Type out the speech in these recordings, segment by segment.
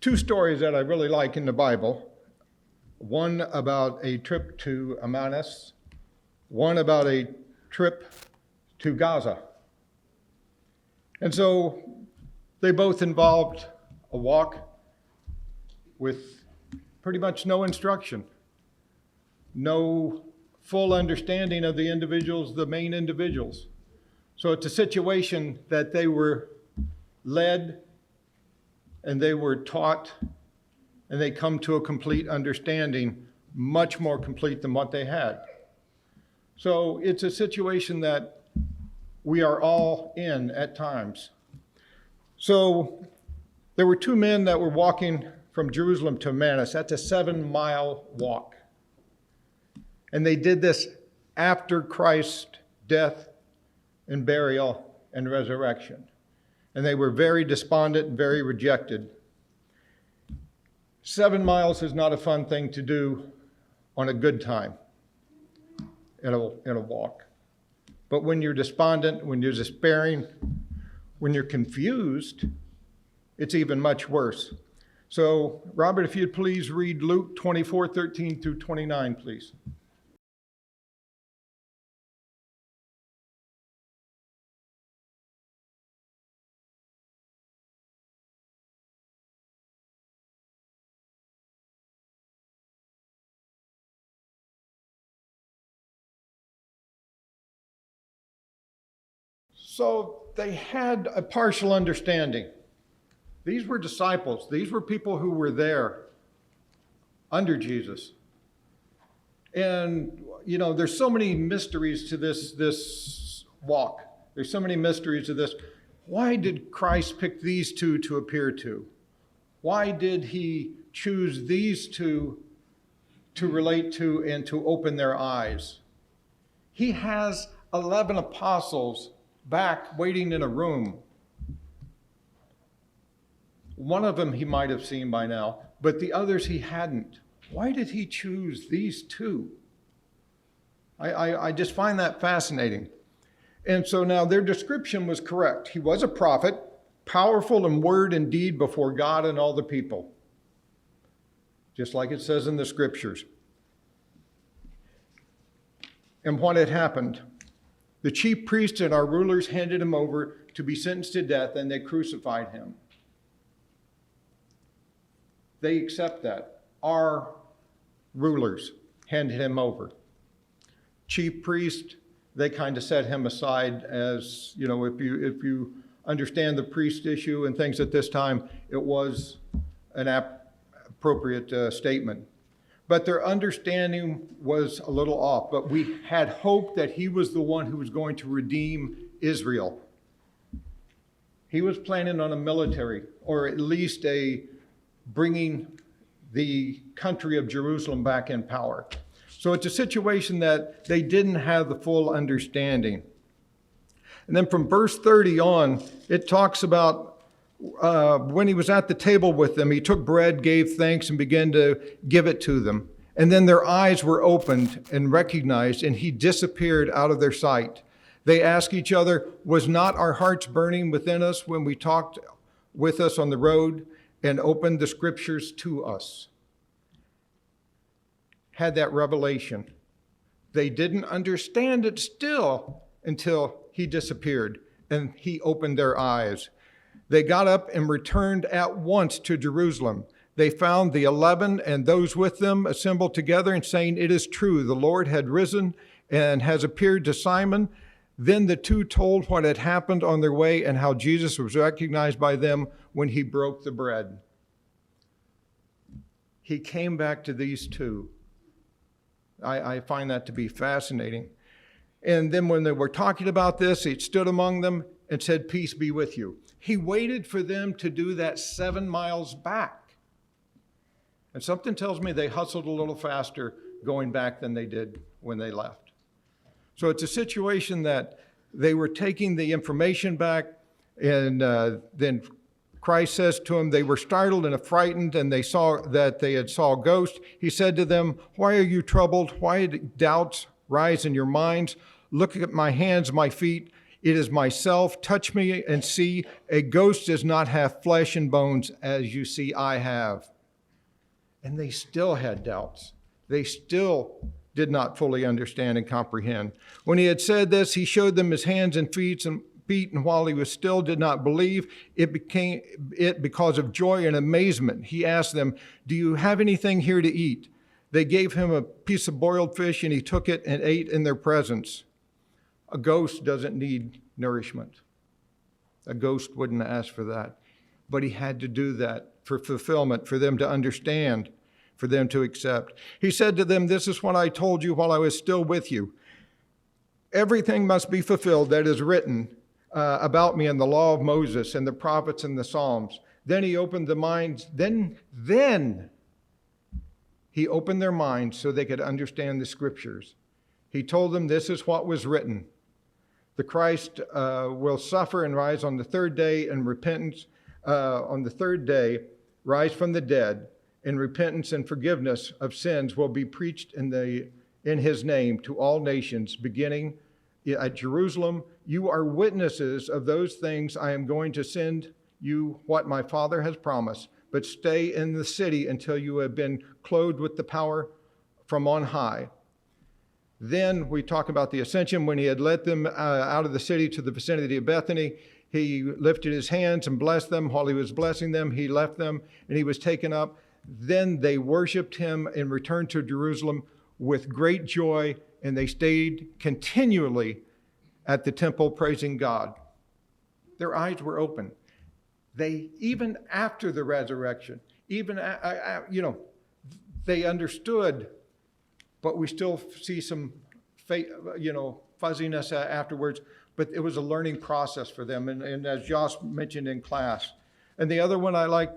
two stories that I really like in the Bible. One about a trip to Emmaus, one about a trip to Gaza. And so they both involved a walk with pretty much no instruction, no full understanding of the individuals, the main individuals. So it's a situation that they were led and they were taught and they come to a complete understanding, much more complete than what they had. So it's a situation that we are all in at times. So there were two men that were walking from Jerusalem to Emmaus. That's a 7-mile walk. And they did this after Christ's death and burial and resurrection. And they were very despondent and very rejected. 7 miles is not a fun thing to do on a good time in a walk. But when you're despondent, when you're despairing, when you're confused, it's even much worse. So, Robert, if you'd please read Luke 24:13 through 29, please. So they had a partial understanding. These were disciples. These were people who were there under Jesus. And, you know, there's so many mysteries to this walk. There's so many mysteries to this. Why did Christ pick these two to appear to? Why did he choose these two to relate to and to open their eyes? He has 11 apostles back waiting in a room. One of them he might have seen by now, but the others he hadn't. Why did he choose these two? I just find that fascinating. And so now their description was correct. He was a prophet, powerful in word and deed before God and all the people, just like it says in the scriptures. And what had happened? The chief priests and our rulers handed him over to be sentenced to death, and they crucified him. They accept that. Our rulers handed him over. Chief priest, they kind of set him aside as, you know, if you understand the priest issue and things at this time, it was an appropriate statement. But their understanding was a little off. But we had hoped that he was the one who was going to redeem Israel. He was planning on a military, or at least bringing the country of Jerusalem back in power. So it's a situation that they didn't have the full understanding. And then from verse 30 on, it talks about when he was at the table with them, he took bread, gave thanks, and began to give it to them. And then their eyes were opened and recognized, and he disappeared out of their sight. They asked each other, was not our hearts burning within us when we talked with us on the road and opened the scriptures to us? Had that revelation. They didn't understand it still until he disappeared and he opened their eyes. They got up and returned at once to Jerusalem. They found the 11 and those with them assembled together and saying, it is true, the Lord had risen and has appeared to Simon. Then the two told what had happened on their way and how Jesus was recognized by them when he broke the bread. He came back to these two. I find that to be fascinating. And then when they were talking about this, he stood among them and said, peace be with you. He waited for them to do that 7 miles back. And something tells me they hustled a little faster going back than they did when they left. So it's a situation that they were taking the information back, and then Christ says to them, they were startled and frightened, and they saw that they had saw a ghost. He said to them, why are you troubled? Why do doubts rise in your minds? Look at my hands, my feet. It is myself. Touch me and see. A ghost does not have flesh and bones as you see I have. And they still had doubts. They still did not fully understand and comprehend. When he had said this, he showed them his hands and feet, and while he was still did not believe it because of joy and amazement. He asked them, "Do you have anything here to eat?" They gave him a piece of boiled fish, and he took it and ate in their presence. A ghost doesn't need nourishment. A ghost wouldn't ask for that. But he had to do that for fulfillment, for them to understand, for them to accept. He said to them, "This is what I told you while I was still with you. Everything must be fulfilled that is written about me in the law of Moses and the prophets and the Psalms." Then he opened the minds. Then he opened their minds so they could understand the scriptures. He told them, "This is what was written. The Christ will suffer and rise on the third day, and repentance on the third day, rise from the dead, and repentance and forgiveness of sins will be preached in his name to all nations, beginning at Jerusalem. You are witnesses of those things. I am going to send you what my Father has promised, but stay in the city until you have been clothed with the power from on high." Then we talk about the ascension. When he had led them out of the city to the vicinity of Bethany, he lifted his hands and blessed them. While he was blessing them, he left them and he was taken up. Then they worshiped him and returned to Jerusalem with great joy, and they stayed continually at the temple praising God. Their eyes were open. They, even after the resurrection, they understood, but we still see some fuzziness afterwards. But it was a learning process for them, and as Josh mentioned in class. And the other one I like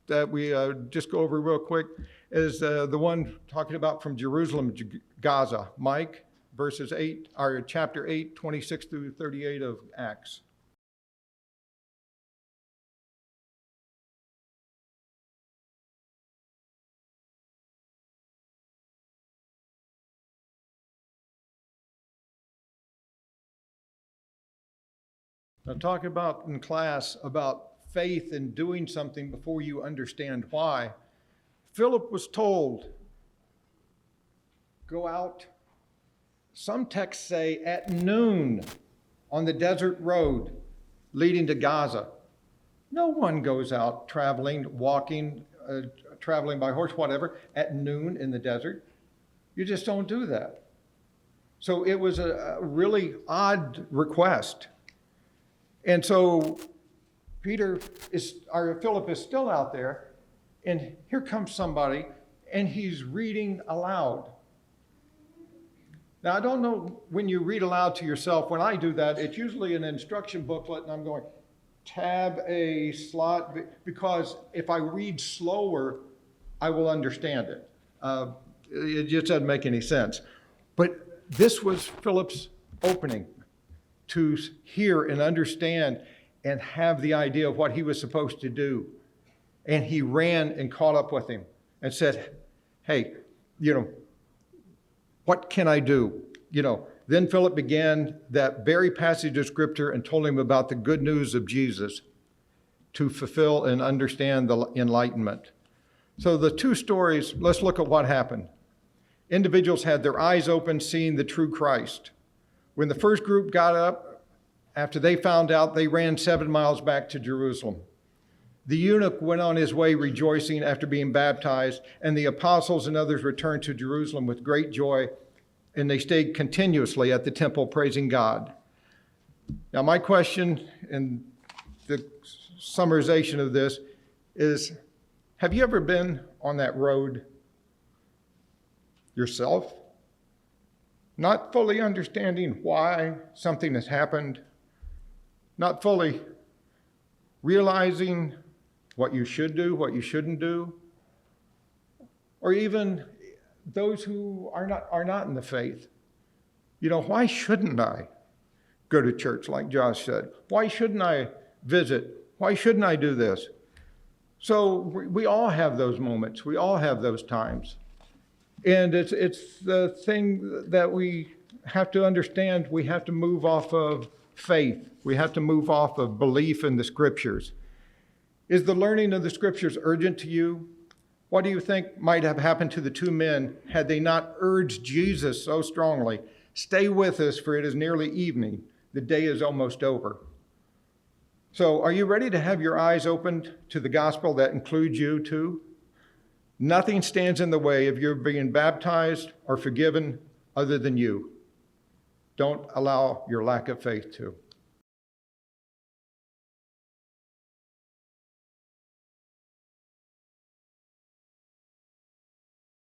that we just go over real quick is the one talking about from Jerusalem, Gaza. Mike, chapter 8, 26 through 38 of Acts. Now, talk about in class about faith and doing something before you understand why. Philip was told, go out, some texts say at noon on the desert road leading to Gaza. No one goes out traveling, walking, traveling by horse, whatever, at noon in the desert. You just don't do that. So it was a really odd request. And so Philip is still out there, and here comes somebody, and he's reading aloud. Now, I don't know when you read aloud to yourself. When I do that, it's usually an instruction booklet, and I'm going, tab A slot, because if I read slower, I will understand it. It just doesn't make any sense. But this was Philip's opening to hear and understand and have the idea of what he was supposed to do. And he ran and caught up with him and said, hey, what can I do? Then Philip began that very passage of scripture and told him about the good news of Jesus to fulfill and understand the enlightenment. So the two stories, let's look at what happened. Individuals had their eyes open, seeing the true Christ. When the first group got up, after they found out, they ran 7 miles back to Jerusalem. The eunuch went on his way rejoicing after being baptized, and the apostles and others returned to Jerusalem with great joy, and they stayed continuously at the temple praising God. Now, my question and the summarization of this is, have you ever been on that road yourself? Not fully understanding why something has happened, not fully realizing what you should do, what you shouldn't do, or even those who are not in the faith. Why shouldn't I go to church, like Josh said? Why shouldn't I visit? Why shouldn't I do this? So we all have those moments. We all have those times. And it's the thing that we have to understand. We have to move off of faith. We have to move off of belief in the scriptures. Is the learning of the scriptures urgent to you? What do you think might have happened to the two men had they not urged Jesus so strongly? Stay with us, for it is nearly evening. The day is almost over. So are you ready to have your eyes opened to the gospel that includes you too? Nothing stands in the way of your being baptized or forgiven other than you. Don't allow your lack of faith to.